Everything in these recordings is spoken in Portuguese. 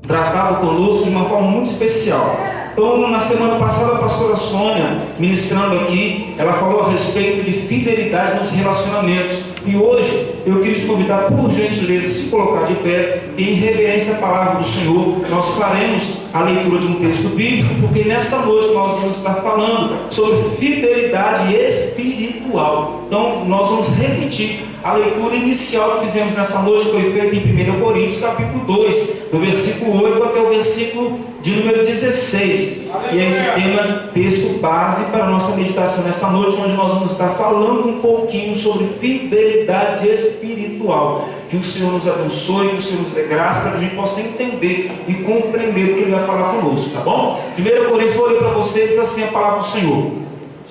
Tratado conosco de uma forma muito especial. Então, na semana passada, a pastora Sônia, ministrando aqui, ela falou a respeito de fidelidade nos relacionamentos. E hoje, eu queria te convidar, por gentileza, a se colocar de pé, e em reverência à palavra do Senhor, nós faremos a leitura de um texto bíblico, porque nesta noite nós vamos estar falando sobre fidelidade espiritual. Então, nós vamos repetir a leitura inicial que fizemos nessa noite, foi feita em 1 Coríntios, capítulo 2, do versículo 8 até o versículo de número 16. E esse tema, texto base para a nossa meditação nesta noite, onde nós vamos estar falando um pouquinho sobre fidelidade espiritual. Que o Senhor nos abençoe, que o Senhor nos dê graça, para que a gente possa entender e compreender o que Ele vai falar conosco, tá bom? 1 Coríntios, vou ler para vocês assim a palavra do Senhor.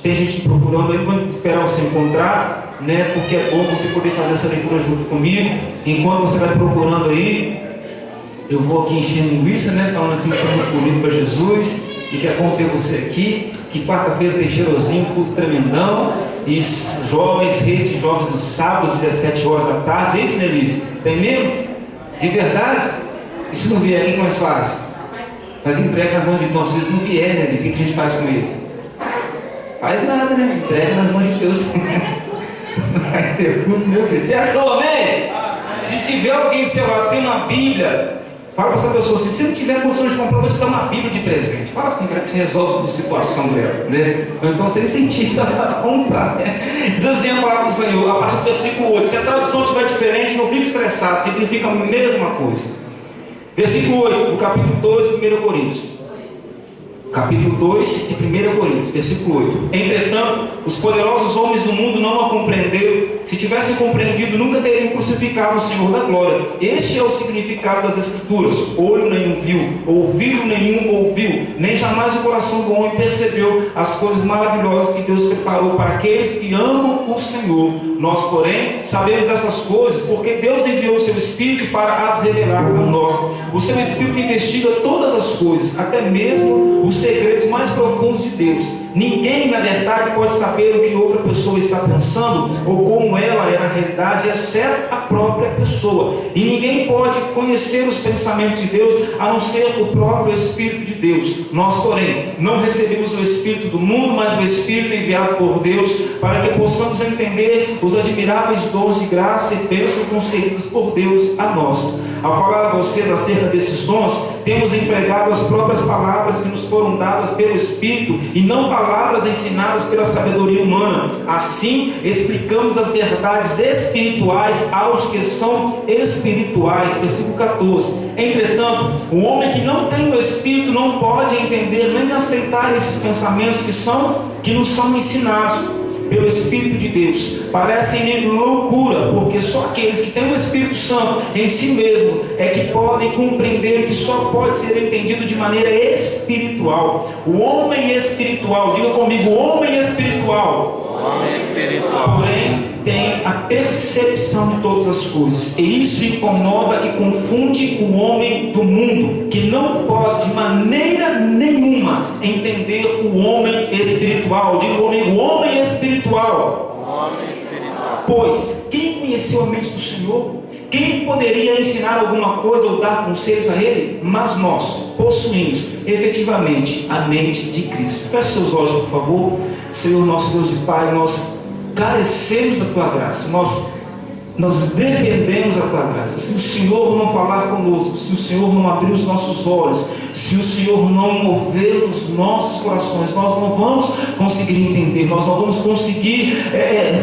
Tem gente procurando aí, vamos esperar você encontrar, né? Porque é bom você poder fazer essa leitura junto comigo. Enquanto você vai procurando aí, eu vou aqui enchendo linguiça, né? Falando assim que você é muito bonito para Jesus e que é bom ter você aqui. Que quarta-feira tem cheirosinho, culto tremendão. E jovens, rede de jovens nos sábados, 17 horas da tarde. É isso, Nelise? Tem mesmo? De verdade? E se não vier, o que nós faz? Nós entrega nas mãos de Deus. Se eles não vier, Nelise, o que a gente faz com eles? Faz nada, né? Entrega nas mãos de Deus. Vai ter culto, meu filho. Você achou, amém? Se tiver alguém que você vai sem uma Bíblia, fala para essa pessoa assim: se não tiver condição de comprar, eu vou te dar uma Bíblia de presente. Fala assim, para que você resolve a situação dela, né? Então você incentiva ela a comprar, né? Diz assim a palavra do Senhor, a partir do versículo 8. Se a tradução estiver diferente, não fique estressado, significa a mesma coisa. Versículo 8, do capítulo 2 de 1 Coríntios. Capítulo 2 de 1 Coríntios, versículo 8. Entretanto, os poderosos homens do mundo não a compreenderam. Se tivessem compreendido, nunca teriam crucificado o Senhor da glória. Este é o significado das Escrituras: olho nenhum viu, ouvido nenhum ouviu, nem jamais o coração do homem percebeu as coisas maravilhosas que Deus preparou para aqueles que amam o Senhor. Nós, porém, sabemos dessas coisas porque Deus enviou o seu Espírito para as revelar a nós. O seu Espírito investiga todas as coisas, até mesmo os segredos mais profundos de Deus. Ninguém, na verdade, pode saber o que outra pessoa está pensando ou como ela é na realidade, exceto a própria pessoa. E ninguém pode conhecer os pensamentos de Deus a não ser o próprio Espírito de Deus. Nós, porém, não recebemos o Espírito do mundo, mas o Espírito enviado por Deus, para que possamos entender os admiráveis dons de graça e bênçãos concedidos por Deus a nós. Ao falar a vocês acerca desses dons, temos empregado as próprias palavras que nos foram dadas pelo Espírito e não palavras ensinadas pela sabedoria humana. Assim, explicamos as verdades espirituais aos que são espirituais. Versículo 14. Entretanto, o homem que não tem o Espírito não pode entender nem aceitar esses pensamentos que nos são ensinados pelo Espírito de Deus. Parecem loucura, porque só aqueles que têm o Espírito Santo em si mesmo é que podem compreender o que só pode ser entendido de maneira espiritual. O homem espiritual, diga comigo, o homem espiritual. Porém, tem a percepção de todas as coisas, e isso incomoda e confunde o homem do mundo, que não pode de maneira nenhuma entender o homem espiritual. Diga comigo, o homem espiritual. Pois quem conheceu a mente do Senhor? Quem poderia ensinar alguma coisa ou dar conselhos a Ele? Mas nós possuímos efetivamente a mente de Cristo. Feche seus olhos, por favor. Senhor, nosso Deus e Pai, nós carecemos da Tua graça, nós dependemos da Tua graça. Se o Senhor não falar conosco, se o Senhor não abrir os nossos olhos, se o Senhor não mover os nossos corações, nós não vamos conseguir entender, nós não vamos conseguir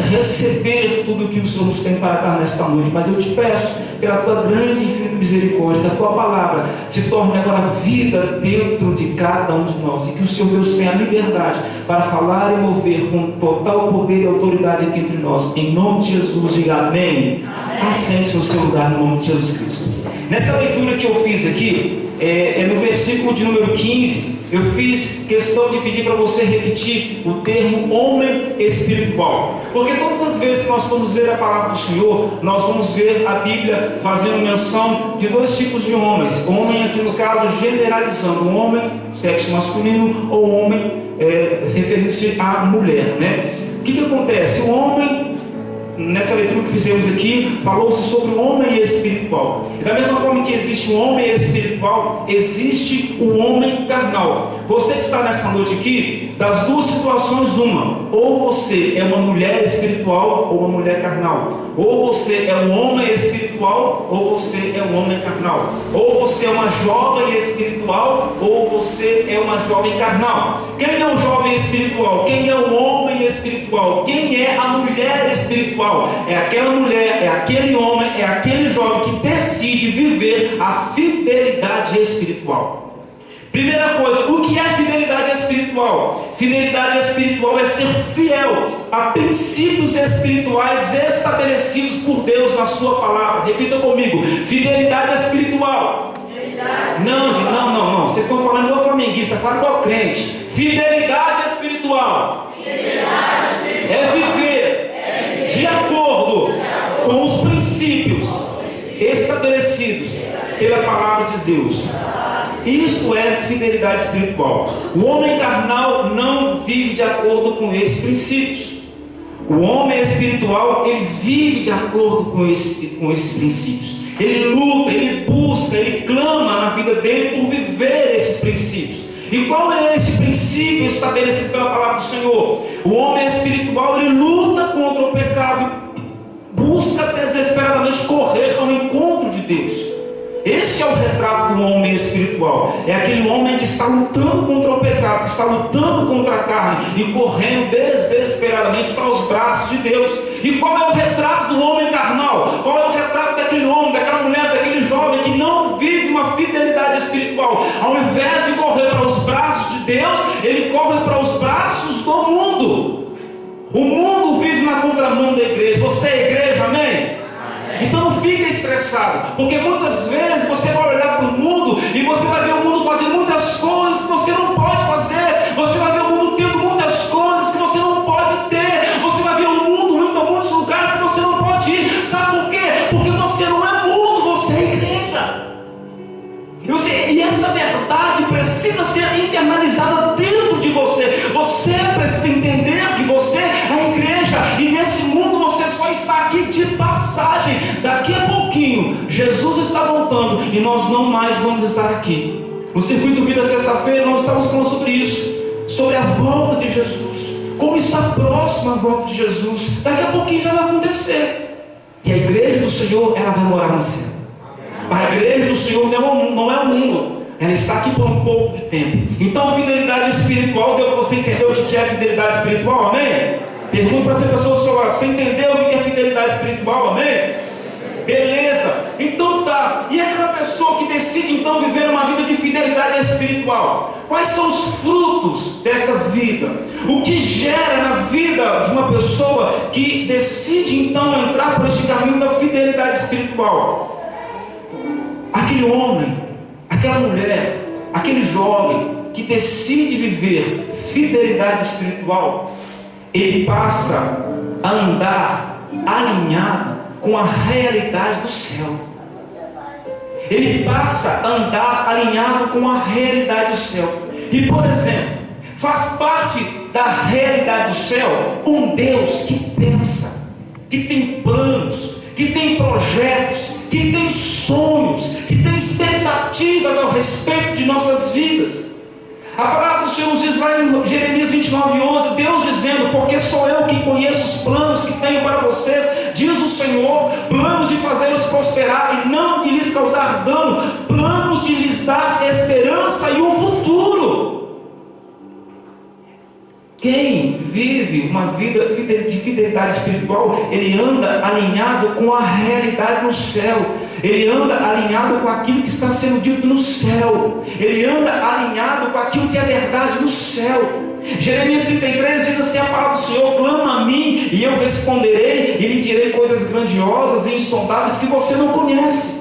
receber tudo o que o Senhor nos tem para dar nesta noite. Mas eu te peço, pela Tua grande e infinita misericórdia, que a Tua palavra se torne agora vida dentro de cada um de nós, e que o Senhor Deus tenha a liberdade para falar e mover com total poder e autoridade aqui entre nós. Em nome de Jesus, diga amém. Assente no seu lugar, no nome de Jesus Cristo. Nessa leitura que eu fiz aqui, no versículo de número 15, eu fiz questão de pedir para você repetir o termo homem espiritual, porque todas as vezes que nós vamos ler a palavra do Senhor, nós vamos ver a Bíblia fazendo menção de dois tipos de homens. Homem aqui no caso generalizando, um homem, sexo masculino, ou homem referindo-se à mulher, né? O que acontece? O homem, nessa leitura que fizemos aqui, falou-se sobre o homem espiritual. E da mesma forma que existe um homem espiritual, existe o homem carnal. Você que está nessa noite aqui, das duas situações, uma: ou você é uma mulher espiritual ou uma mulher carnal. Ou você é um homem espiritual ou você é um homem carnal. Ou você é uma jovem espiritual ou você é uma jovem carnal. Quem é o jovem espiritual? Quem é o homem espiritual? Quem é a mulher espiritual? É aquela mulher, é aquele homem, é aquele jovem que decide viver a fidelidade espiritual. Primeira coisa, o que é fidelidade espiritual? Fidelidade espiritual é ser fiel a princípios espirituais estabelecidos por Deus na sua palavra. Repita comigo: fidelidade espiritual. Não, gente, não. Vocês estão falando igual flamenguista, fala igual crente. Fidelidade espiritual é viver de acordo com os princípios estabelecidos pela palavra de Deus. Isto é fidelidade espiritual. O homem carnal não vive de acordo com esses princípios. O homem espiritual, ele vive de acordo com esses princípios. Ele luta, ele busca, ele clama na vida dele por viver esses princípios. E qual é esse princípio estabelecido pela palavra do Senhor? O homem espiritual, ele luta contra o pecado, busca desesperadamente correr ao encontro de Deus. Esse é o retrato do homem espiritual. É aquele homem que está lutando contra o pecado, que está lutando contra a carne e correndo desesperadamente para os braços de Deus. E qual é o retrato do homem carnal? Qual é o retrato daquele homem, daquela mulher, daquele jovem que não vive uma fidelidade espiritual? Ao invés de correr para os braços de Deus, ele corre para os braços do mundo. O mundo vive na contramão da igreja. Você é igreja, amém? Então não fica estressado, porque muitas vezes você vai olhar para o mundo e você vai ver o mundo fazendo muitas coisas que você não pode fazer. Você vai ver o mundo tendo muitas coisas que você não pode ter. Você vai ver o mundo indo a muitos lugares que você não pode ir. Sabe por quê? Porque você não é mundo, você é igreja. E essa verdade precisa ser internalizada dentro de você. Você precisa entender que você é a igreja, e nesse mundo você só está aqui de passagem. Daqui a pouquinho Jesus está voltando e nós não mais vamos estar aqui. No Circuito Vida sexta-feira nós estamos falando sobre isso, sobre a volta de Jesus, como está próxima a volta de Jesus. Daqui a pouquinho já vai acontecer, e a igreja do Senhor, ela vai morar no céu. A igreja do Senhor não é o mundo, ela está aqui por um pouco de tempo. Então fidelidade espiritual, deu para você entender o que é fidelidade espiritual, amém? Pergunta para essa pessoa do seu lado: você entendeu o que é fidelidade espiritual, amém? Beleza, então tá. E aquela pessoa que decide então viver uma vida de fidelidade espiritual, quais são os frutos desta vida? O que gera na vida de uma pessoa que decide então entrar por este caminho da fidelidade espiritual? Aquele homem, aquela mulher, aquele jovem que decide viver fidelidade espiritual, ele passa a andar alinhado com a realidade do céu. Ele passa a andar alinhado com a realidade do céu. E, por exemplo, faz parte da realidade do céu um Deus que pensa, que tem planos, que tem projetos, que tem sonhos, que tem expectativas ao respeito de nossas vidas. A palavra do Senhor nos diz lá em Jeremias 29:11, Deus dizendo: porque sou eu que conheço os planos que tenho para vocês, diz o Senhor, planos de fazê-los prosperar e não de lhes causar dano, planos de lhes dar esperança e um futuro. Quem vive uma vida de fidelidade espiritual, ele anda alinhado com a realidade no céu. Ele anda alinhado com aquilo que está sendo dito no céu. Ele anda alinhado com aquilo que é verdade no céu. Jeremias 33 diz assim a palavra do Senhor: clama a mim e eu responderei e lhe direi coisas grandiosas e insondáveis que você não conhece.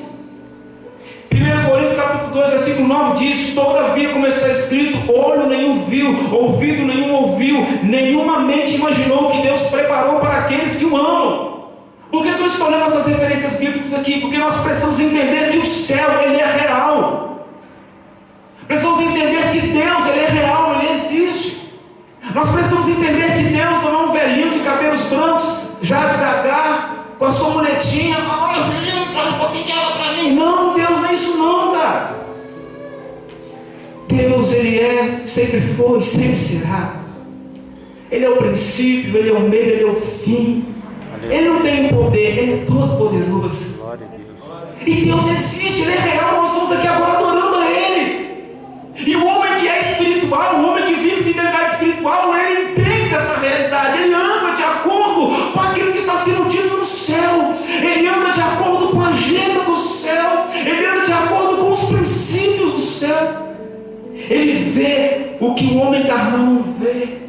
Coríntios capítulo 2, versículo 9 diz: todavia, como está escrito, olho nenhum viu, ouvido nenhum ouviu, nenhuma mente imaginou o que Deus preparou para aqueles que o amam. Por que eu estou lendo essas referências bíblicas aqui? Porque nós precisamos entender que o céu, ele é real. Precisamos entender que Deus, ele é real, ele existe. Nós precisamos entender que Deus não é um velhinho de cabelos brancos, já gaga, com a sua muletinha. Olha, velhinho, faz um pouquinho de água para mim. Não, Deus não é isso não, cara. Deus, ele é, sempre foi, sempre será. Ele é o princípio, ele é o meio, ele é o fim. Ele não tem poder, ele é todo poderoso. E Deus existe, ele é real. Nós estamos aqui agora adorando a ele. E o homem que é espiritual, o homem que vive fidelidade espiritual, ele entende essa realidade. Ele anda de acordo com aquilo que está sendo dito no céu. Ele anda de acordo com a agenda do céu. Ele anda de acordo com os princípios do céu. Ele vê o que o homem carnal não vê.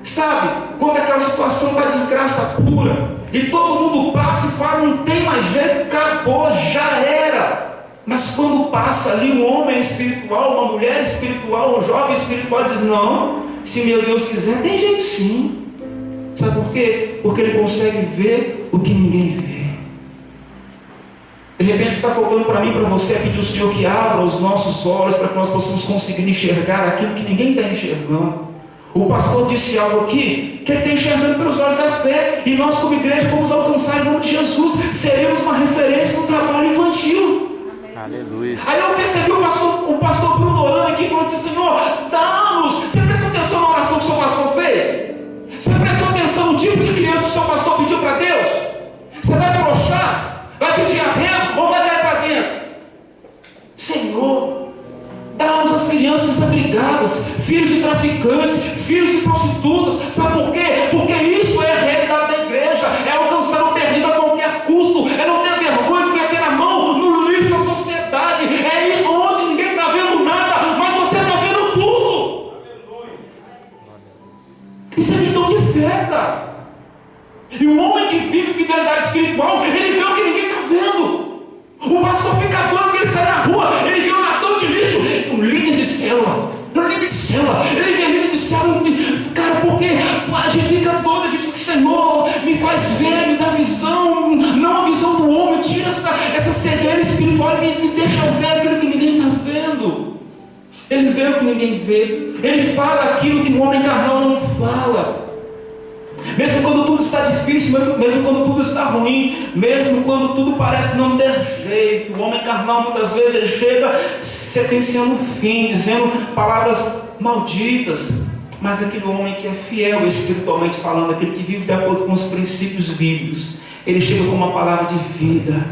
Sabe, quando aquela situação está desgraça pura, e todo mundo passa e fala, não tem mais jeito, acabou, já era. Mas quando passa ali um homem espiritual, uma mulher espiritual, um jovem espiritual, diz, não, se meu Deus quiser, tem jeito sim. Sabe por quê? Porque ele consegue ver o que ninguém vê. De repente o que está faltando para mim e para você é pedir ao Senhor que abra os nossos olhos para que nós possamos conseguir enxergar aquilo que ninguém está enxergando. O pastor disse algo aqui, que ele está enxergando pelos olhos da fé, e nós como igreja vamos alcançar em nome de Jesus, seremos uma referência no trabalho infantil. Aleluia. Aí eu percebi o pastor Bruno orando aqui, falou assim, Senhor, dá-nos. Você prestou atenção na oração que o seu pastor fez? Você prestou atenção no tipo de criança que o seu pastor pediu para Deus? Você vai afrouxar? Vai pedir arrego ou vai cair para dentro? Senhor, dá-nos as crianças desabrigadas, filhos de traficantes, filhos de prostitutas. Sabe por quê? Porque isso é a realidade da igreja, é alcançar o perdido a qualquer custo, é não ter vergonha de meter a mão no lixo da sociedade, é ir onde ninguém está vendo nada, mas você está vendo tudo. Isso é visão de fé, cara. E o homem que vive fidelidade espiritual, ele vê o que ninguém está vendo. O pastor fica doido porque ele sai na rua, ele vê um latão de lixo, um líder de célula, ele vê líder de célula, cara, porque a gente fica doido, a gente fica, Senhor, me faz ver, me dá visão, não a visão do homem, tira essa cegueira espiritual, me deixa ver aquilo que ninguém está vendo. Ele vê o que ninguém vê, ele fala aquilo que o homem carnal não fala. Mesmo quando tudo está difícil, mesmo quando tudo está ruim, mesmo quando tudo parece não ter jeito, o homem carnal muitas vezes ele chega sentenciando o fim, dizendo palavras malditas. Mas aquele homem que é fiel espiritualmente falando, aquele que vive de acordo com os princípios bíblicos, ele chega com uma palavra de vida,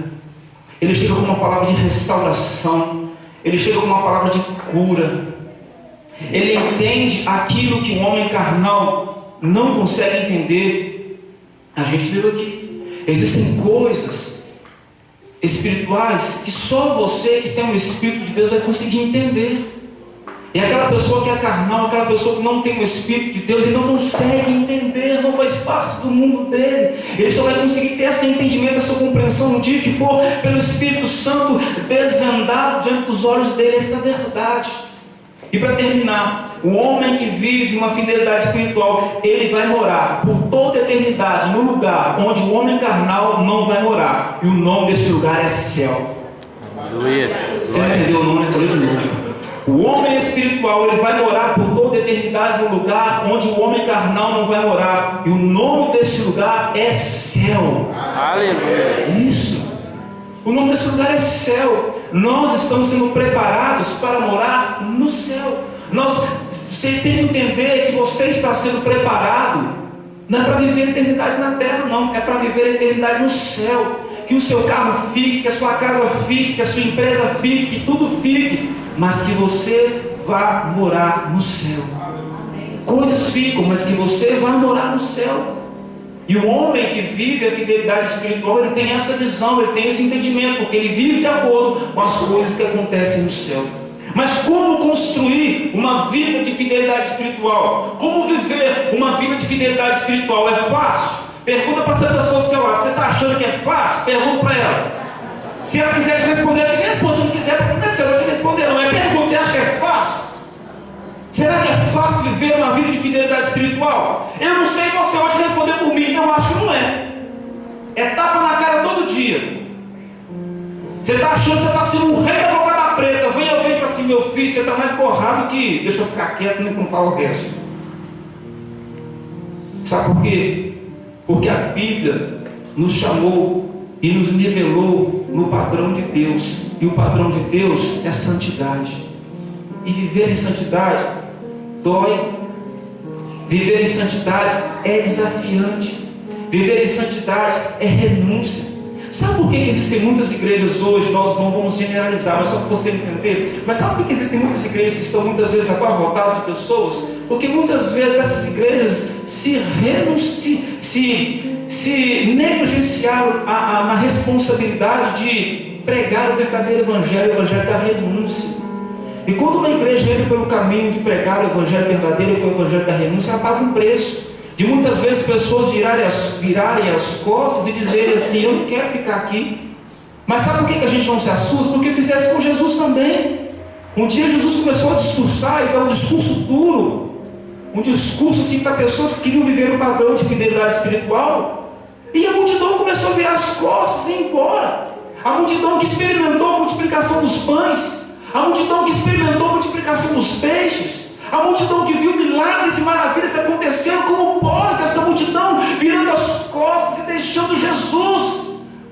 ele chega com uma palavra de restauração, ele chega com uma palavra de cura. Ele entende aquilo que o homem carnal não consegue entender. A gente leu aqui, existem coisas espirituais que só você que tem o Espírito de Deus vai conseguir entender. E aquela pessoa que é carnal, aquela pessoa que não tem o Espírito de Deus, ele não consegue entender, não faz parte do mundo dele. Ele só vai conseguir ter esse entendimento, essa compreensão no dia que for pelo Espírito Santo desvendado diante dos olhos dele esta verdade. E para terminar, o homem que vive uma fidelidade espiritual, ele vai morar por toda a eternidade no lugar onde o homem carnal não vai morar. E o nome desse lugar é céu. Aleluia. Você entendeu o nome? Eu falei de novo. O homem espiritual, ele vai morar por toda a eternidade no lugar onde o homem carnal não vai morar. E o nome desse lugar é céu. Aleluia. Isso. O nome desse lugar é céu. Nós estamos sendo preparados para morar no céu. Você tem que entender que você está sendo preparado. Não é para viver a eternidade na terra, não. É para viver a eternidade no céu. Que o seu carro fique, que a sua casa fique, que a sua empresa fique, que tudo fique. Mas que você vá morar no céu. Coisas ficam, mas que você vá morar no céu. E o homem que vive a fidelidade espiritual, ele tem essa visão, ele tem esse entendimento, porque ele vive de acordo com as coisas que acontecem no céu. Mas como construir uma vida de fidelidade espiritual? Como viver uma vida de fidelidade espiritual? É fácil? Pergunta para essa pessoa do seu lado. Você está achando que é fácil? Pergunta para ela. Se ela quiser te responder, ela te responde. Se não quiser, ela vai te responder. Não é pergunta. Você acha que é fácil? Será que é fácil viver uma vida de fidelidade espiritual? Eu não sei, você pode responder por mim. Eu acho que não é. É tapa na cara todo dia. Você está achando que você está sendo um rei da cocada preta. Vem alguém e fala assim: meu filho, você está mais borrado que... Deixa eu ficar quieto e não falo o resto. Sabe por quê? Porque a Bíblia nos chamou e nos nivelou no padrão de Deus. E o padrão de Deus é santidade. E viver em santidade dói. Viver em santidade é desafiante. Viver em santidade é renúncia. Sabe por que existem muitas igrejas hoje? Nós não vamos generalizar, mas só para você entender. Mas sabe por que existem muitas igrejas que estão muitas vezes abarrotadas de pessoas? Porque muitas vezes essas igrejas se negligenciaram na responsabilidade de pregar o verdadeiro evangelho, o evangelho da renúncia. E quando uma igreja entra pelo caminho de pregar o evangelho verdadeiro, o evangelho da renúncia, ela paga um preço. De muitas vezes pessoas virarem as costas e dizerem assim: eu não quero ficar aqui. Mas sabe por que a gente não se assusta? Porque fizesse com Jesus também. Um dia Jesus começou a discursar, e é um discurso duro, um discurso assim para pessoas que queriam viver um padrão de fidelidade espiritual, e a multidão começou a virar as costas e ir embora. A multidão que experimentou a multiplicação dos pães, a multidão que experimentou a multiplicação dos peixes, a multidão que viu milagres e maravilhas acontecendo. Como pode essa multidão virando as costas e deixando Jesus?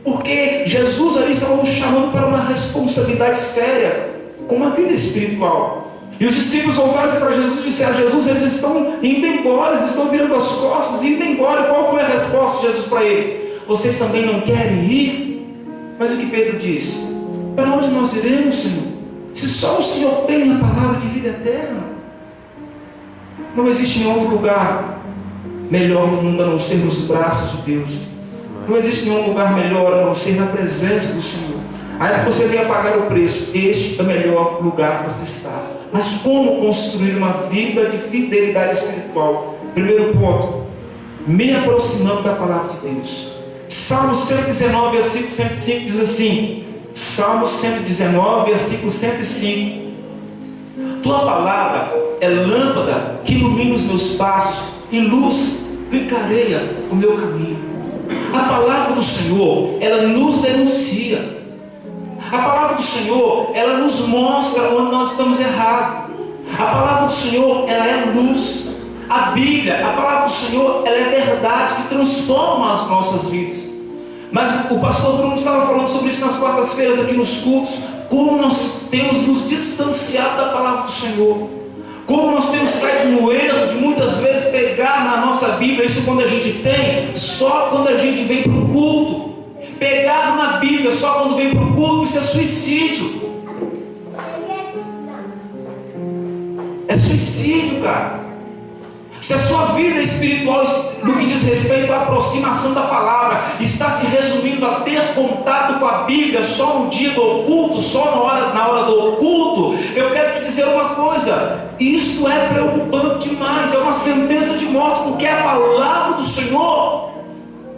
Porque Jesus ali estava nos chamando para uma responsabilidade séria com uma vida espiritual. E os discípulos voltaram para Jesus e disseram: Jesus, eles estão indo embora, eles estão virando as costas e indo embora. Qual foi a resposta de Jesus para eles? Vocês também não querem ir? Mas o que Pedro disse? Para onde nós iremos, Senhor? Se só o Senhor tem a palavra de vida eterna. Não existe nenhum outro lugar melhor no mundo a não ser nos braços de Deus. Não existe nenhum lugar melhor a não ser na presença do Senhor. Aí você venha pagar o preço. Este é o melhor lugar para se estar. Mas como construir uma vida de fidelidade espiritual? Primeiro ponto: me aproximando da palavra de Deus. Salmo 119, versículo 105 diz assim. Salmo 119, versículo 105. Tua palavra é lâmpada que ilumina os meus passos e luz que clareia o meu caminho. A palavra do Senhor, ela nos denuncia. A palavra do Senhor, ela nos mostra onde nós estamos errados. A palavra do Senhor, ela é luz. A Bíblia, a palavra do Senhor, ela é verdade que transforma as nossas vidas. Mas o pastor Bruno estava falando sobre isso nas quartas-feiras aqui nos cultos. Como nós temos nos distanciado da palavra do Senhor. Como nós temos caído no erro de muitas vezes pegar na nossa Bíblia, isso quando a gente tem, só quando a gente vem para o culto. Pegar na Bíblia só quando vem para o culto, isso é suicídio. É suicídio, cara. Se a sua vida espiritual, no que diz respeito à aproximação da palavra, está se resumindo a ter contato com a Bíblia só no dia do culto, só na hora do culto, eu quero te dizer uma coisa: isto é preocupante demais, é uma sentença de morte, porque é a palavra do Senhor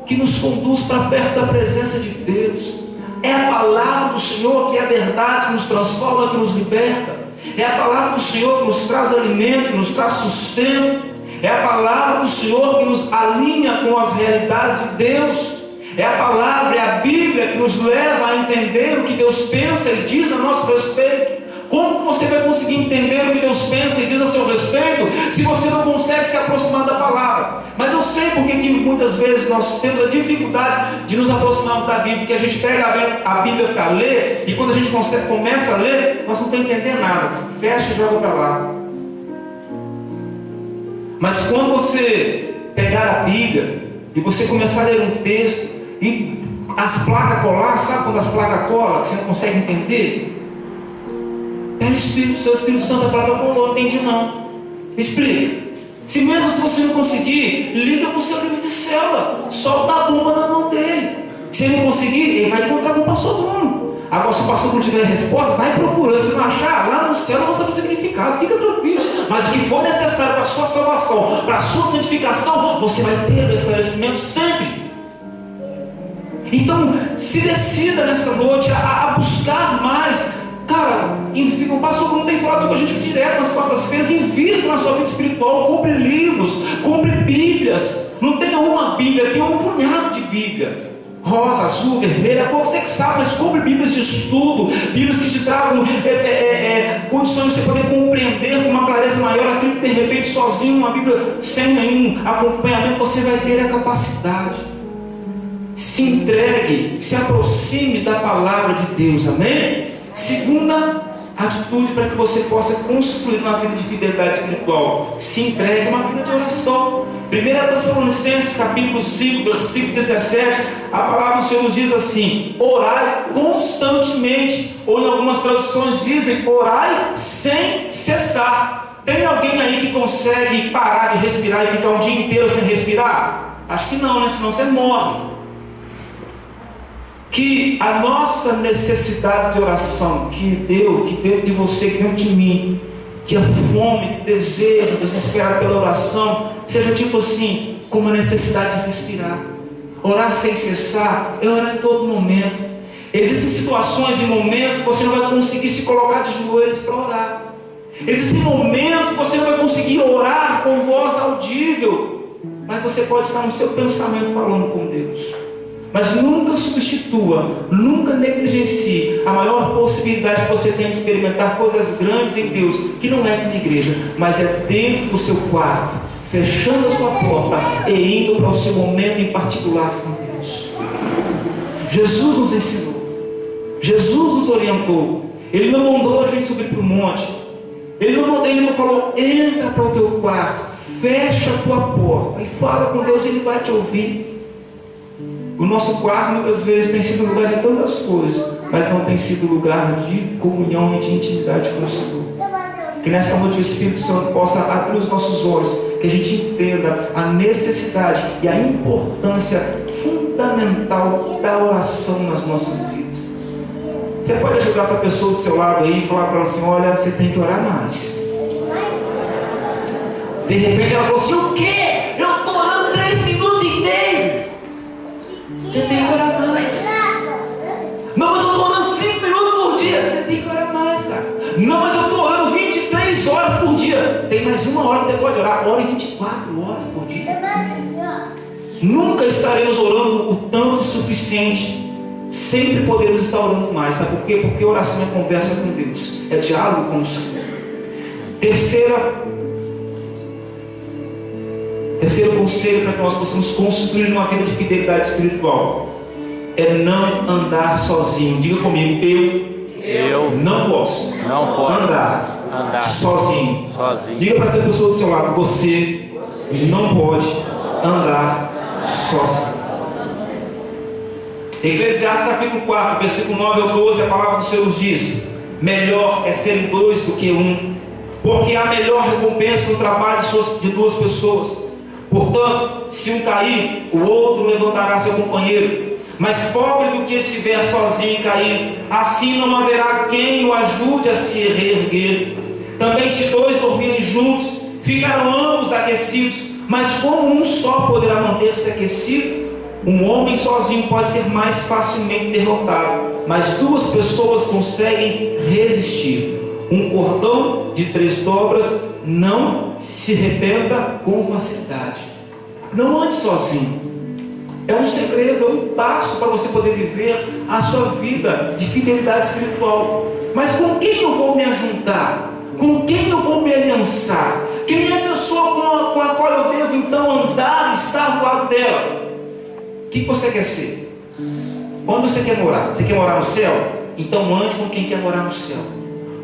que nos conduz para perto da presença de Deus. É a palavra do Senhor que é a verdade, que nos transforma, que nos liberta. É a palavra do Senhor que nos traz alimento, que nos traz sustento. É a palavra do Senhor que nos alinha com as realidades de Deus. É a palavra, é a Bíblia que nos leva a entender o que Deus pensa e diz a nosso respeito. Como que você vai conseguir entender o que Deus pensa e diz a seu respeito se você não consegue se aproximar da palavra? Mas eu sei porque que muitas vezes nós temos a dificuldade de nos aproximarmos da Bíblia, porque a gente pega a Bíblia para ler e quando a gente começa a ler, nós não estamos entendendo nada. Fecha e joga para lá. Mas quando você pegar a Bíblia e você começar a ler um texto e as placas colar, sabe quando as placas colam, que você não consegue entender? Pede o Espírito Santo, a placa colou, não entendi não. Explica. Se mesmo se você não conseguir, liga para o seu líder de célula, solta a bomba na mão dele. Se ele não conseguir, ele vai encontrar com o pastor Bruno. Agora, se o pastor não tiver resposta, vai procurando. Se não achar, lá no céu não vai saber o significado, fica tranquilo. Mas o que for necessário para a sua salvação, para a sua santificação, você vai ter o esclarecimento sempre. Então, se decida nessa noite a buscar mais. Cara, o pastor não tem falado sobre a gente direto nas quartas-feiras. Invista na sua vida espiritual. Compre livros, compre bíblias. Não tenha uma bíblia, tenha um punhado de bíblia. Rosa, azul, vermelha, você que sabe, mas compre bíblias de estudo, bíblias que te tragam condições de você poder compreender com uma clareza maior aquilo que de repente sozinho, uma bíblia sem nenhum acompanhamento, você vai ter a capacidade. Se entregue, se aproxime da palavra de Deus, amém? Segunda atitude para que você possa construir uma vida de fidelidade espiritual: se entregue a uma vida de oração. 1 Tessalonicenses capítulo 5, versículo 17, a palavra do Senhor nos diz assim: orai constantemente, ou em algumas traduções dizem, orai sem cessar. Tem alguém aí que consegue parar de respirar e ficar um dia inteiro sem respirar? Acho que não, né? Senão você morre. Que a nossa necessidade de oração, que dentro de você, que dentro de mim, que a fome, que o desejo, desesperado pela oração, seja tipo assim, como a necessidade de respirar. Orar sem cessar é orar em todo momento. Existem situações e momentos que você não vai conseguir se colocar de joelhos para orar. Existem momentos que você não vai conseguir orar com voz audível, mas você pode estar no seu pensamento falando com Deus. Mas nunca substitua, nunca negligencie a maior possibilidade que você tem de experimentar coisas grandes em Deus, que não é aqui na igreja, mas é dentro do seu quarto, fechando a sua porta e indo para o seu momento em particular com Deus. Jesus nos ensinou, Jesus nos orientou. Ele não mandou a gente subir para o monte, ele não falou, entra para o teu quarto, fecha a tua porta e fala com Deus, Ele vai te ouvir. O nosso quarto muitas vezes tem sido lugar de tantas coisas, mas não tem sido lugar de comunhão e de intimidade com o Senhor. Que nesta noite o Espírito Santo possa abrir os nossos olhos, que a gente entenda a necessidade e a importância fundamental da oração nas nossas vidas. Você pode ajudar essa pessoa do seu lado aí e falar para ela assim: olha, você tem que orar mais. De repente ela falou assim: o quê? Eu estou orando 3 minutos e meio. Você tem que orar mais. Não, mas eu estou orando 5 minutos por dia. Você tem que orar mais, cara. Não, mas eu estou orando 23 horas por dia. Tem mais uma hora que você pode orar. Ore 24 horas por dia. Nunca estaremos orando o tanto suficiente. Sempre podemos estar orando mais. Sabe por quê? Porque oração é conversa com Deus, é diálogo com o Senhor. Terceiro conselho para que nós possamos construir uma vida de fidelidade espiritual é não andar sozinho. Diga comigo: eu não posso andar sozinho. Diga para essa pessoa do seu lado: você não pode andar sozinho. Eclesiastes capítulo 4, versículo 9 ao 12, a palavra do Senhor nos diz: melhor é serem 2 do que 1, porque há melhor recompensa no trabalho de 2 pessoas. Portanto, se um cair, o outro levantará seu companheiro. Mas pobre do que estiver sozinho e cair, assim não haverá quem o ajude a se reerguer. Também se 2 dormirem juntos, ficarão ambos aquecidos, mas como um só poderá manter-se aquecido? Um homem sozinho pode ser mais facilmente derrotado, mas 2 pessoas conseguem resistir. Um cordão de 3 dobras não se arrebenta com facilidade. Não ande sozinho. É um segredo, é um passo para você poder viver a sua vida de fidelidade espiritual. Mas com quem eu vou me ajuntar? Com quem eu vou me aliançar? Quem é a pessoa com a qual eu devo então andar e estar do lado dela? O que você quer ser? Onde você quer morar? Você quer morar no céu? Então ande com quem quer morar no céu.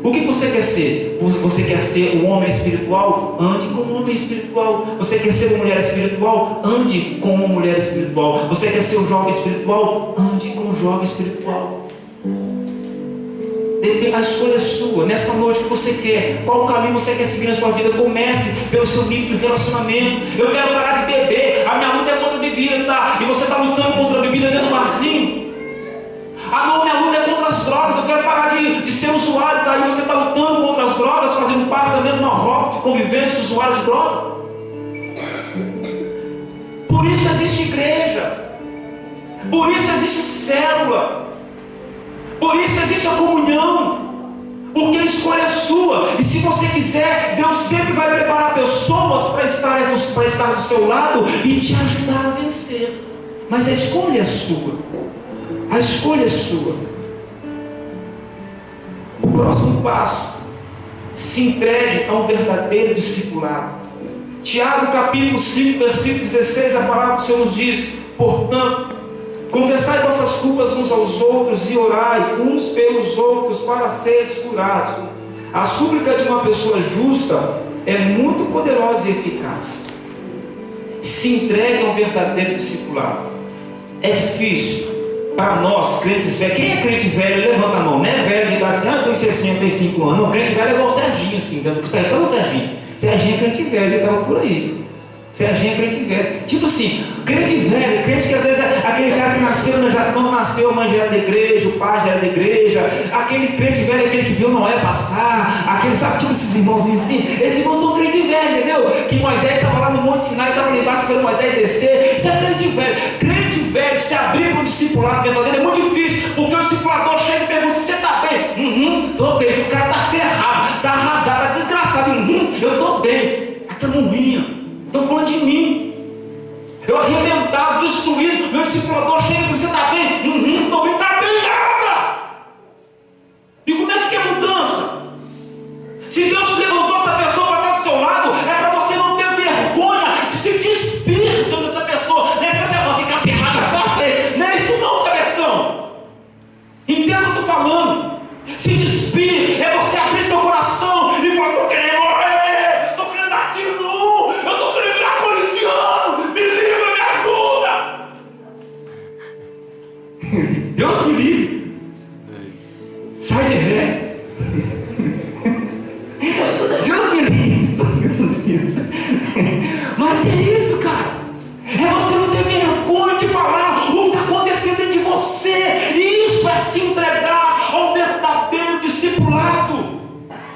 O que você quer ser? Você quer ser um homem espiritual? Ande com um homem espiritual. Você quer ser uma mulher espiritual? Ande com uma mulher espiritual. Você quer ser um jovem espiritual? Ande com um jovem espiritual. A escolha é sua. Nessa noite, o que você quer? Qual caminho você quer seguir na sua vida? Comece pelo seu nível de relacionamento. Eu quero parar de beber. A minha luta é contra a bebida, tá? E você está lutando contra a bebida dentro do barzinho. Ah não, minha luta é contra as drogas. Eu quero parar de ser usuário, tá? E você está lutando contra as drogas, fazendo parte da mesma roda de convivência de usuários de droga. Por isso existe igreja. Por isso que existe célula. Por isso que existe a comunhão. Porque a escolha é sua. E se você quiser, Deus sempre vai preparar pessoas para estar do seu lado e te ajudar a vencer. Mas a escolha é sua. A escolha é sua. O próximo passo: se entregue ao verdadeiro discipulado. Tiago capítulo 5, versículo 16, a palavra do Senhor nos diz: portanto, confessai vossas culpas uns aos outros e orai uns pelos outros para seres curados. A súplica de uma pessoa justa é muito poderosa e eficaz. Se entregue ao verdadeiro discipulado. É difícil para nós, crentes velhos. Quem é crente velho? Levanta a mão. Não é velho de dar assim, eu tenho 65 anos. Não, crente velho é igual o Serginho, assim. Então o Serginho é crente velho, ele estava por aí. Serginho é crente velho. Tipo assim, crente velho, crente que às vezes é aquele cara que nasceu, quando nasceu, a mãe já era da igreja, o pai já era da igreja. Aquele crente velho é aquele que viu Noé passar. Aquele, sabe, tipo esses irmãozinhos assim. Esses irmãos são crente velho, entendeu? Que Moisés estava lá no Monte Sinai, estava lá embaixo esperando Moisés descer. Isso é crente velho. Crente velho, se abrir para o discipulado verdadeiro é muito difícil. Porque o discipulador chega e pergunta: você está bem? Estou bem. O cara está ferrado, está arrasado, está desgraçado. Eu estou bem. Aquela morrinha. Estou falando de mim. Eu arrebentado, destruído. Meu discipulador chega e diz: você está bem? Estou bem. Está bem nada. E como é que é mudança? Se Deus te levantou essa pessoa para estar do seu lado, é para você não ter vergonha de se despir de toda essa pessoa. Não é que você vai ficar pelado na sua frente. Não é isso não, cabeção. Entenda o que eu estou falando. Se despir é você abrir seu coração e falar: estou querendo morrer, estou querendo dar tiro no eu estou querendo virar corintiano, me livra, me ajuda. Deus me livre. Sai de ré. Deus me livre. Mas é isso, cara. É você não ter vergonha de falar o que está acontecendo dentro de você. Isso é se entregar ao verdadeiro discipulado.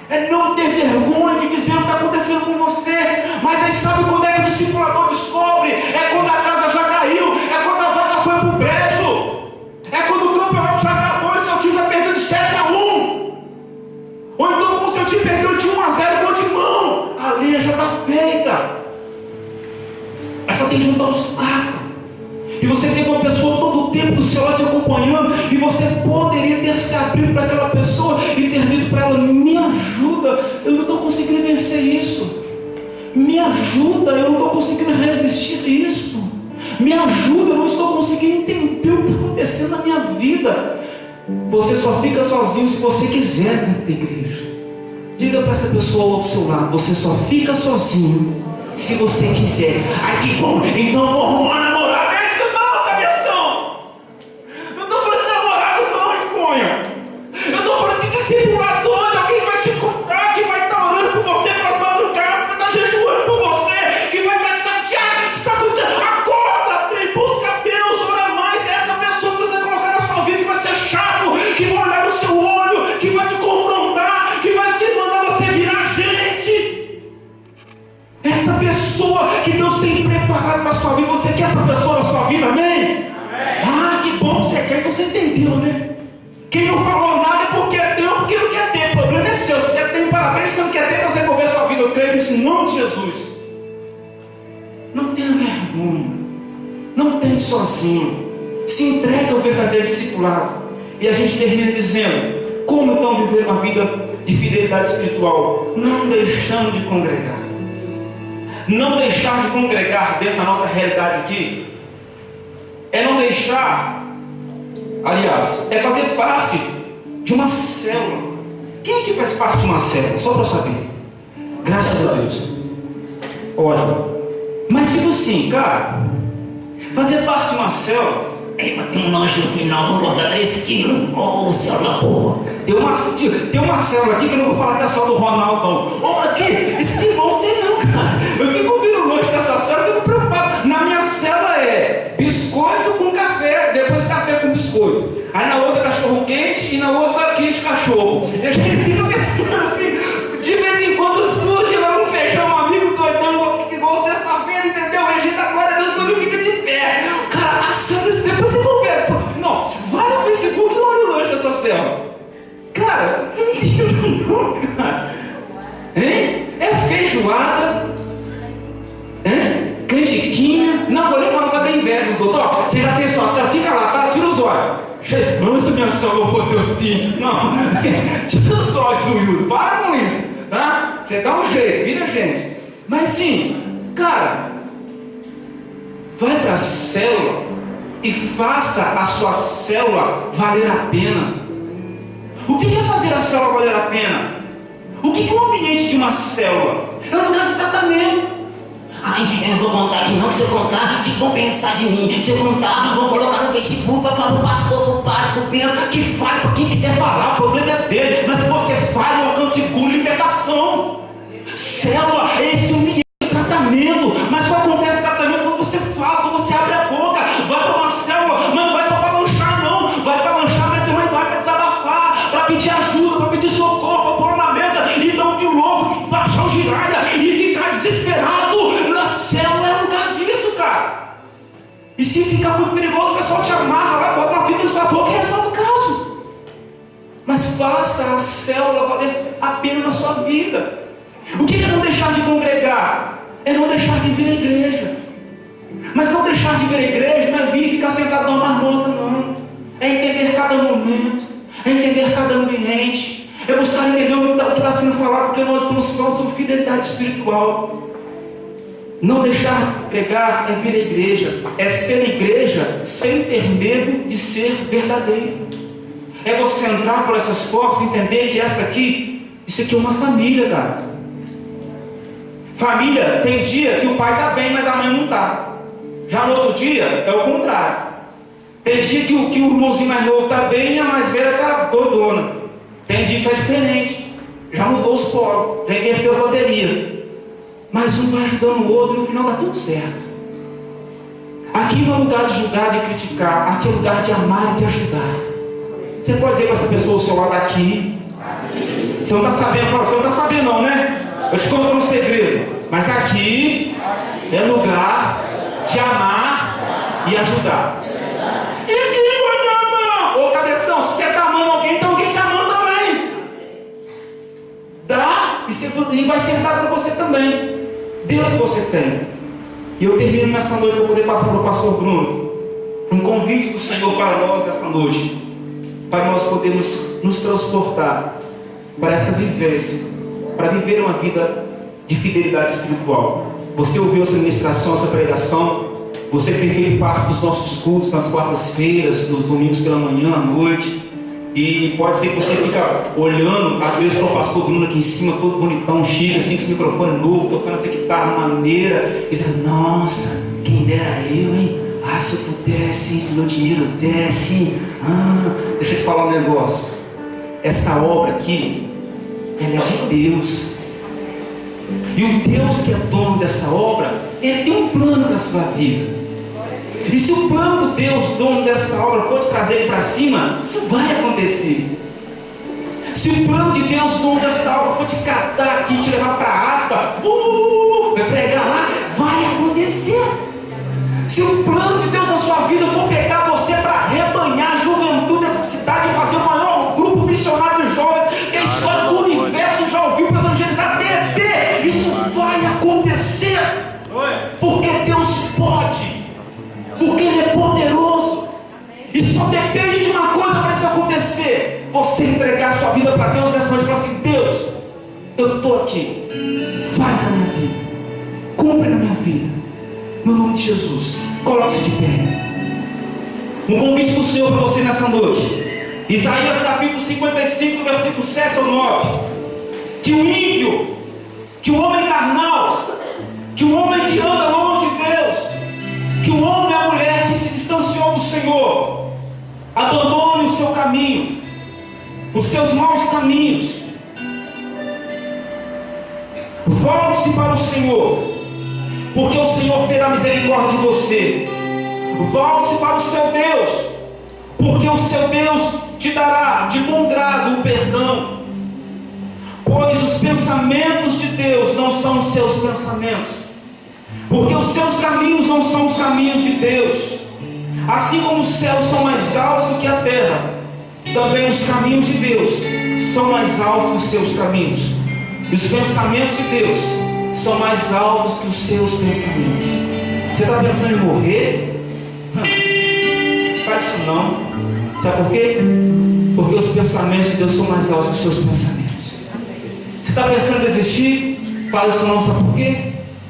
É não ter vergonha de dizer o que está acontecendo com você. Mas aí sabe quando é que o discipulador descobre? É quando a casa já caiu. É quando a vaca foi pro brejo. É quando o campeonato já acabou e seu time já perdeu de 7-1. Ou então quando o seu time perdeu de 1-0 com o timão. A linha já está feita. Mas só tem que juntar os cacos. E você tem uma pessoa todo o tempo do seu lado te acompanhando. E você poderia ter se abrido para aquela pessoa e ter dito para ela: me ajuda, eu não estou conseguindo vencer isso. Me ajuda, eu não estou conseguindo resistir isso. Me ajuda, eu não estou conseguindo entender o que está acontecendo na minha vida. Você só fica sozinho se você quiser dentro da igreja. Diga para essa pessoa ao seu lado: você só fica sozinho se você quiser. Ai, que bom, então eu vou arrumar namorado. É isso não, cabeção. Não estou falando de namorado não, enconha. Eu estou falando de discipulador, de alguém que vai te contar, que vai estar orando por você pelas madrugadas, que vai estar jejuando por você, que vai estar te sacudindo. Acorda, trem, busca Deus, ora mais. É essa pessoa que você vai colocar na sua vida, que vai ser chato, que vai olhar no seu olho, que vai te confrontar, que vai mandar você virar gente. Essa pessoa que Deus tem preparado para a sua vida. Você quer essa pessoa na sua vida, amém? Amém. Ah, que bom que você quer, que você entendeu, né? Quem não falou nada é porque é teu, porque não quer ter. O problema é seu. Se você tem parabéns, você não quer ter, para você resolver a sua vida. Eu creio nisso em nome de Jesus. Não tenha vergonha. Não tente sozinho. Se entregue ao verdadeiro discipulado. E a gente termina dizendo: como então viver uma vida de fidelidade espiritual? Não deixando de congregar. Não deixar de congregar dentro da nossa realidade aqui é não deixar, aliás, é fazer parte de uma célula. Quem é que faz parte de uma célula? Só para eu saber. Graças a Deus. Ótimo. Mas tipo assim, cara, fazer parte de uma célula. Mas tem um lanche no final, vou guardar 10 quilos. Oh, célula boa. Tem uma célula aqui que eu não vou falar que é a célula do Ronaldo, não. Oh, aqui, esse irmão sei não, cara. Eu fico ouvindo o lanche dessa célula, eu fico preocupado. Na minha célula é biscoito com café, depois café com biscoito. Aí na outra cachorro quente e na outra quente cachorro. E a gente fica pensando assim, de vez em quando surge lá um feijão, um amigo doidão, igual sexta-feira, entendeu? E a gente agora Deus quando fica de pé. Cara, assando esse tempo, você não vê feijoada, canjiquinha. Não, vou levar para dar inveja nos outros. Ó, você já tem só, você fica lá, tá? Tira os olhos. Nossa, minha sogra fosse assim. Não, tira os olhos, Yuri. Para com isso, tá? Você dá um jeito, vira gente. Mas sim, cara, vai para a célula e faça a sua célula valer a pena. O que é fazer a célula valer a pena? O que é o ambiente de uma célula? É um lugar de tratamento. Ai, eu não vou contar aqui não, se eu contar, o que vão pensar de mim? Se eu contar, vão colocar no Facebook, vai falar pro pastor, pro padre, pro Pedro, que fale para quem quiser falar, o problema é dele. Mas que você fale, alcance cura e libertação. Célula é esse ambiente de tratamento, mas só acontece tratamento quando você fala, quando você abre a boca. Vai para uma célula, mas não vai só para lanchar não, vai para lanchar, mas também vai para desabafar, para pedir ajuda, para pedir socorro, para pôr na mesa e dar um de louco, baixar o giraia e ficar desesperado. Na célula é lugar disso, cara. E se ficar muito perigoso, o pessoal te amarra lá, bota uma fita na sua boca e resolve o caso. Mas faça a célula valer a pena na sua vida. O que é não deixar de congregar? É não deixar de vir à igreja. Mas não deixar de vir à igreja não é vir e ficar sentado numa marmota, não. É entender cada momento, é entender cada ambiente, é buscar entender o que está sendo falado, porque nós estamos falando sobre fidelidade espiritual. Não deixar de pregar é vir à igreja, é ser igreja sem ter medo de ser verdadeiro. É você entrar por essas portas e entender que isso aqui é uma família, cara. Família, tem dia que o pai está bem, mas a mãe não está. Já no outro dia, é o contrário. Tem dia que o irmãozinho mais novo está bem e a mais velha está doidona. Tem dia que é diferente. Já mudou os polos, já inverteu a loteria. Mas um vai ajudando o outro e no final dá tudo certo. Aqui não é lugar de julgar, de criticar. Aqui é lugar de amar e de ajudar. Você pode dizer para essa pessoa, o seu lado aqui. Você não está sabendo, fala, você não está sabendo não, né? Eu te conto um segredo. Mas aqui é lugar de amar e ajudar. E quem vai me amar? Ô cabeção, se você está amando alguém, então alguém te amando também. Dá e vai ser dado para você também. Deus que você tem. E eu termino nessa noite para poder passar para o pastor Bruno um convite do Senhor para nós nessa noite, para nós podermos nos transportar para essa vivência, para viver uma vida de fidelidade espiritual. Você ouviu essa ministração, essa pregação, você tem feito parte dos nossos cultos nas quartas-feiras, nos domingos pela manhã, à noite. E pode ser que você fica olhando, às vezes, para o pastor Bruno aqui em cima, todo bonitão, chique, assim, com esse microfone novo, tocando essa guitarra maneira, e você diz, nossa, quem dera eu, hein? Ah, se eu pudesse, hein? Se meu dinheiro desse, hein? Deixa eu te falar um negócio. Essa obra aqui, ela é de Deus. E o Deus que é dono dessa obra, Ele tem um plano para a sua vida. E se o plano do Deus, dono dessa obra, for te trazer ele para cima, isso vai acontecer. Se o plano de Deus, dono dessa obra, for te catar aqui, te levar para a África, vai pregar lá, vai acontecer. Se o plano de Deus na sua vida for pegar você para arrebanhar a juventude dessa cidade e fazer o maior grupo missionário de jovens que a história do universo já ouviu para evangelizar TT, isso vai acontecer. Porque Deus pode. Porque Ele é poderoso. E só depende de uma coisa para isso acontecer: você entregar a sua vida para Deus nessa noite e falar assim: Deus, eu estou aqui, faz na minha vida, cumpre na minha vida, no nome de Jesus. Coloque-se de pé. Um convite do Senhor para você nessa noite. Isaías capítulo 55, versículo 7 ao 9. Que o ímpio, que o homem carnal, que o homem que anda longe de Deus, que o homem e a mulher que se distanciou do Senhor, abandone o seu caminho, os seus maus caminhos, volte-se para o Senhor, porque o Senhor terá misericórdia de você. Volte-se para o seu Deus, porque o seu Deus te dará de bom grado o perdão, pois os pensamentos de Deus não são os seus pensamentos, porque os seus caminhos não são os caminhos de Deus. Assim como os céus são mais altos do que a terra, também os caminhos de Deus são mais altos que os seus caminhos. E os pensamentos de Deus são mais altos que os seus pensamentos. Você está pensando em morrer? Faz isso não. Sabe por quê? Porque os pensamentos de Deus são mais altos que os seus pensamentos. Você está pensando em desistir? Faz isso não. Sabe por quê?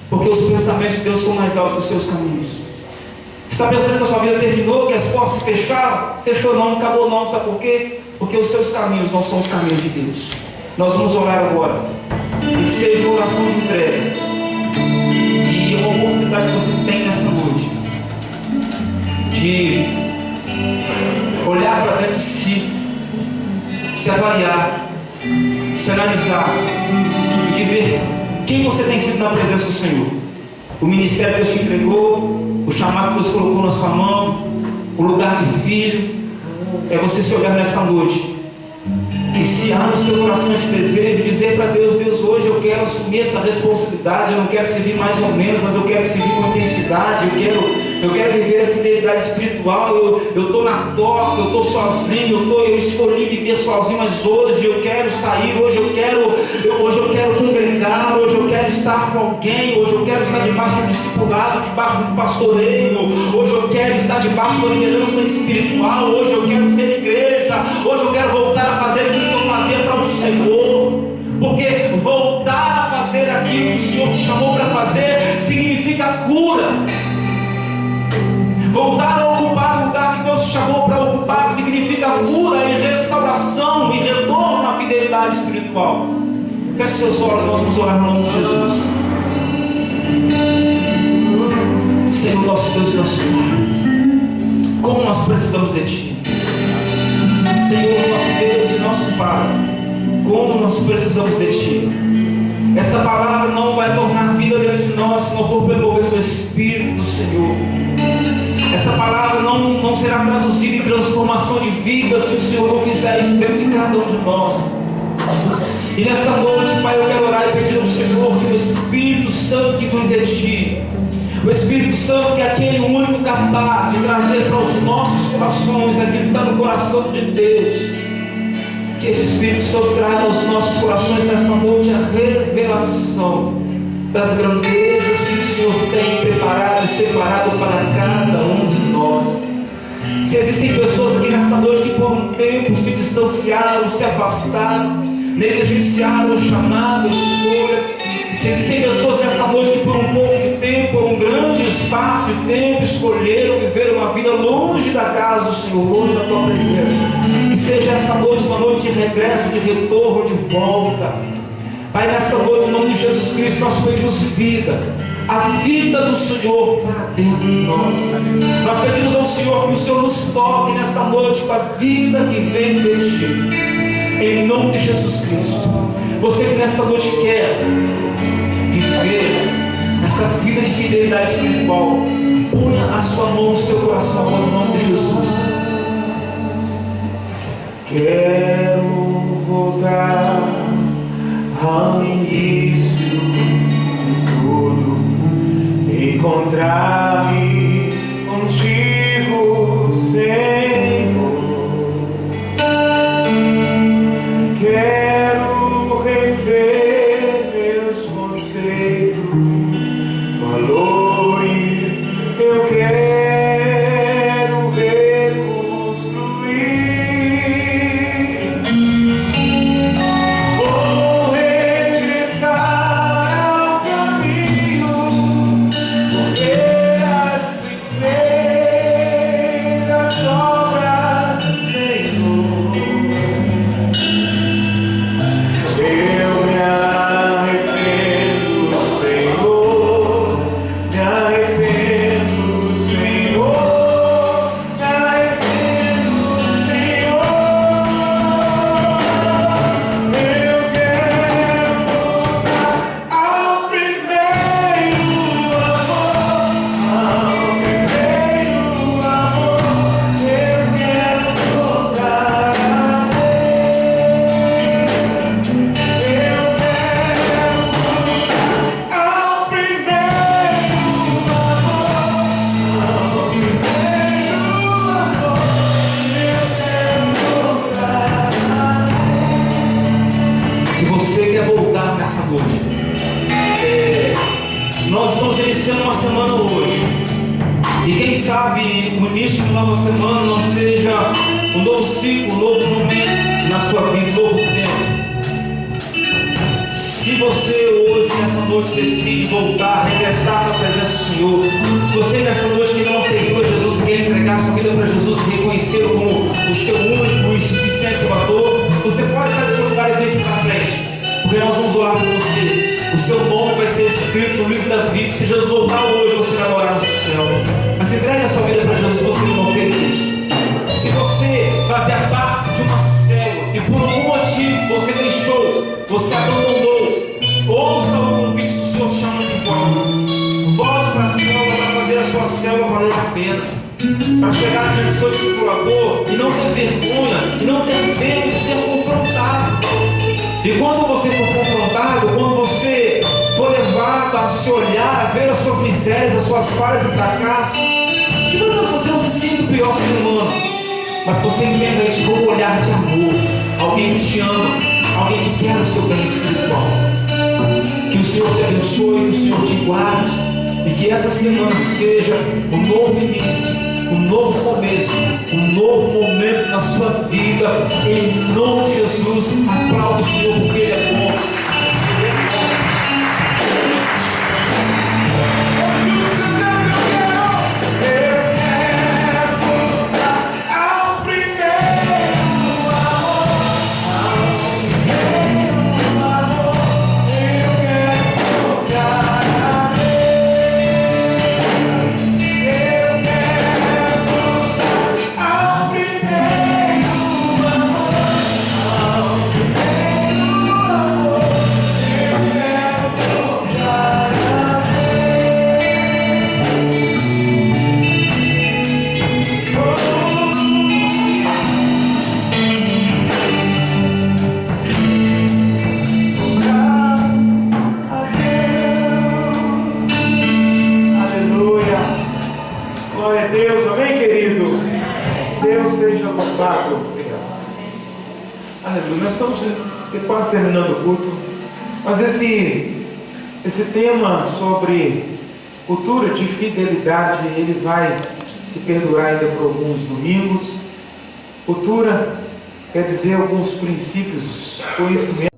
Porque os pensamentos de Deus são mais altos que os seus caminhos. Você está pensando que a sua vida terminou, que as portas fecharam? Fechou não, acabou não. Sabe por quê? Porque os seus caminhos não são os caminhos de Deus. Nós vamos orar agora. E que seja uma oração de entrega. E uma oportunidade que você tem nessa noite de olhar para dentro de si, se avaliar, se analisar e de ver quem você tem sido na presença do Senhor. O ministério que Deus te entregou, o chamado que Deus colocou na sua mão, o lugar de filho. É você se olhar nessa noite e se há no seu coração esse desejo de dizer para Deus: Deus, hoje eu quero assumir essa responsabilidade. Eu não quero servir mais ou menos, mas eu quero servir com intensidade. Eu quero viver a fidelidade espiritual. Eu estou na toca, eu estou sozinho, eu escolhi viver sozinho, mas hoje eu quero sair, hoje eu quero congregar, hoje eu quero estar com alguém, hoje eu quero estar debaixo de um discipulado, debaixo de um pastoreio, hoje eu quero estar debaixo de uma liderança espiritual, hoje eu quero ser igreja, hoje eu quero voltar a fazer aquilo que eu fazia para o Senhor. Porque voltar a fazer aquilo que o Senhor te chamou para fazer significa cura. Voltar a ocupar o lugar que Deus te chamou para ocupar significa cura e restauração e retorno à fidelidade espiritual. Feche seus olhos, nós vamos orar no nome de Jesus. Senhor, nosso Deus e nosso Pai, como nós precisamos de Ti. Senhor, nosso Deus e nosso Pai, como nós precisamos de Ti. Esta palavra não vai tornar vida dentro de nós se não for pelo mover do Espírito do Senhor. Essa palavra não será traduzida em transformação de vida se o Senhor não fizer isso dentro de cada um de nós. E nesta noite, Pai, eu quero orar e pedir ao Senhor que o Espírito Santo que vem de Ti, o Espírito Santo que é aquele único capaz de trazer para os nossos corações aquilo que está no coração de Deus, que esse Espírito Santo traga aos nossos corações nesta noite a revelação das grandezas que o Senhor tem preparado e separado para cada um de nós. Se existem pessoas aqui nesta noite que por um tempo se distanciaram, se afastaram, negligenciaram o chamado, a escolha. Se existem pessoas nesta noite que por um pouco de tempo, por um grande espaço de tempo, escolheram viver uma vida longe da casa do Senhor, longe da Tua presença, que seja esta noite uma noite de regresso, de retorno, de volta. Pai, nesta noite, em nome de Jesus Cristo, nós pedimos vida, a vida do Senhor para dentro de nós. Nós pedimos ao Senhor que o Senhor nos toque nesta noite com a vida que vem de Ti, em nome de Jesus Cristo. Você que nesta noite quer viver essa vida de fidelidade espiritual, ponha a sua mão no seu coração agora, em nome de Jesus. Quero voltar ao início de tudo, encontrar-me contigo, Senhor. Quero rever meus conceitos, valores, eu quero reconstruir. Vou regressar ao caminho, correr uma semana hoje. E quem sabe o início de uma nova semana não seja um novo ciclo, um novo momento na sua vida, um novo tempo. Se você hoje, nessa noite, decide voltar, regressar para a presença do Senhor, se você nessa noite que não aceitou Jesus e quer entregar sua vida para Jesus e reconhecê-lo como o seu único e suficiente Salvador, você pode sair do seu lugar e vir aqui para frente, porque nós vamos orar por você. O seu nome vai ser escrito no livro da vida. Se Jesus voltar hoje, você vai morar no céu. Mas entregue a sua vida para Jesus se você não fez isso. Se você fazia parte de uma célula e por algum motivo você deixou, você abandonou, ouça o convite do Senhor te chamando de volta. Volte para a célula para fazer a sua célula valer a pena. Para chegar diante do seu discipulador e não ter vergonha, e não ter medo de ser confrontado. E quando você for confrontado, quando você for levado a se olhar, a ver as suas misérias, as suas falhas e fracassos, que meu Deus, você não se sinta o pior ser humano, mas você entenda isso como um olhar de amor, alguém que te ama, alguém que quer o seu bem espiritual. Que o Senhor te abençoe, que o Senhor te guarde, e que essa semana seja um novo início, um novo começo, um novo momento na sua vida, em nome de Jesus. Aplaude o Senhor porque Ele é bom. Ele é bom. Aleluia. Nós estamos quase terminando o culto, mas esse tema sobre cultura de fidelidade, ele vai se perdurar ainda por alguns domingos. Cultura quer dizer alguns princípios, conhecimento